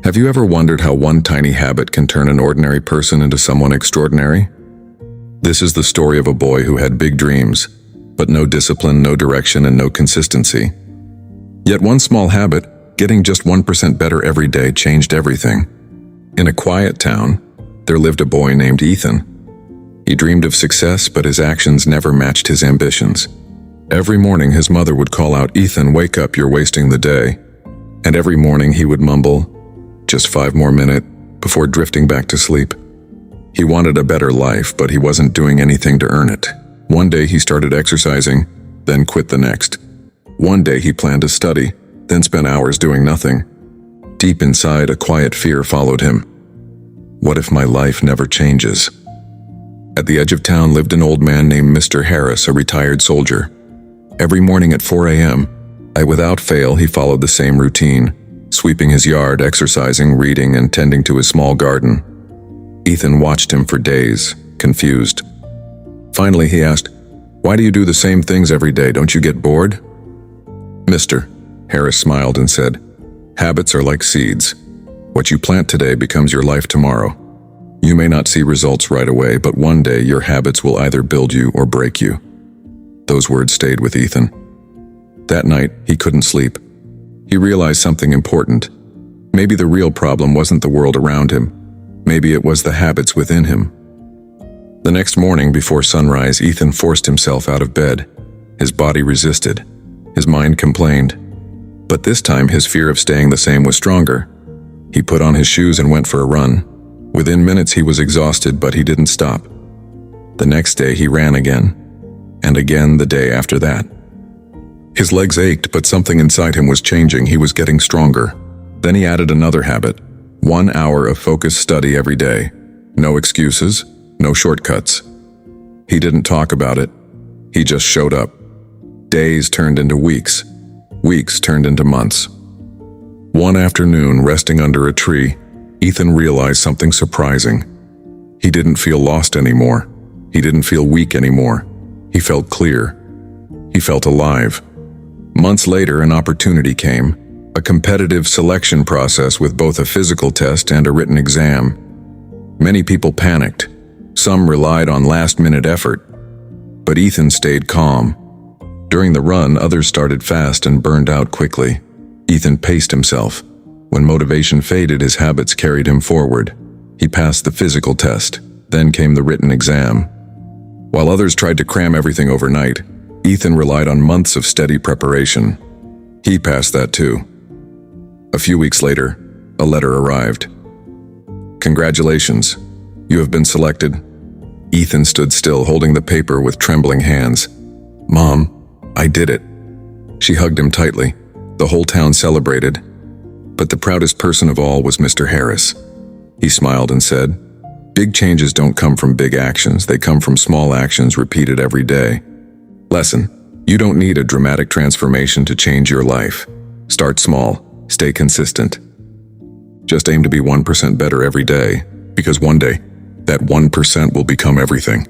Have you ever wondered how one tiny habit can turn an ordinary person into someone extraordinary? This is the story of a boy who had big dreams, but no discipline, no direction, and no consistency. Yet one small habit, getting just 1% better every day, changed everything. In a quiet town, there lived a boy named Ethan. He dreamed of success, but his actions never matched his ambitions. Every morning his mother would call out, "Ethan, wake up, you're wasting the day." And every morning he would mumble, "Just 5 more minutes," before drifting back to sleep. He wanted a better life, but he wasn't doing anything to earn it. One day he started exercising, then quit the next. One day he planned to study, then spent hours doing nothing. Deep inside, a quiet fear followed him. What if my life never changes? At the edge of town lived an old man named Mr. Harris, a retired soldier. Every morning at 4 a.m., without fail, he followed the same routine, sweeping his yard, exercising, reading, and tending to his small garden. Ethan watched him for days, confused. Finally, he asked, "Why do you do the same things every day? Don't you get bored?" "Mister," Harris smiled and said, "habits are like seeds. What you plant today becomes your life tomorrow. You may not see results right away, but one day your habits will either build you or break you." Those words stayed with Ethan. That night, he couldn't sleep. He realized something important. Maybe the real problem wasn't the world around him. Maybe it was the habits within him. The next morning, before sunrise, Ethan forced himself out of bed. His body resisted. His mind complained. But this time, his fear of staying the same was stronger. He put on his shoes and went for a run. Within minutes, he was exhausted, but he didn't stop. The next day, he ran again. And again the day after that. His legs ached, but something inside him was changing. He was getting stronger. Then he added another habit. 1 hour of focused study every day. No excuses, no shortcuts. He didn't talk about it. He just showed up. Days turned into weeks. Weeks turned into months. One afternoon, resting under a tree, Ethan realized something surprising. He didn't feel lost anymore. He didn't feel weak anymore. He felt clear. He felt alive. Months later, an opportunity came. A competitive selection process with both a physical test and a written exam. Many people panicked. Some relied on last-minute effort. But Ethan stayed calm. During the run, others started fast and burned out quickly. Ethan paced himself. When motivation faded, his habits carried him forward. He passed the physical test. Then came the written exam. While others tried to cram everything overnight, Ethan relied on months of steady preparation. He passed that too. A few weeks later, a letter arrived. "Congratulations, you have been selected." Ethan stood still, holding the paper with trembling hands. "Mom, I did it." She hugged him tightly. The whole town celebrated. But the proudest person of all was Mr. Harris. He smiled and said, "Big changes don't come from big actions. They come from small actions repeated every day." Lesson: you don't need a dramatic transformation to change your life. Start small. Stay consistent. Just aim to be 1% better every day, because one day, that 1% will become everything.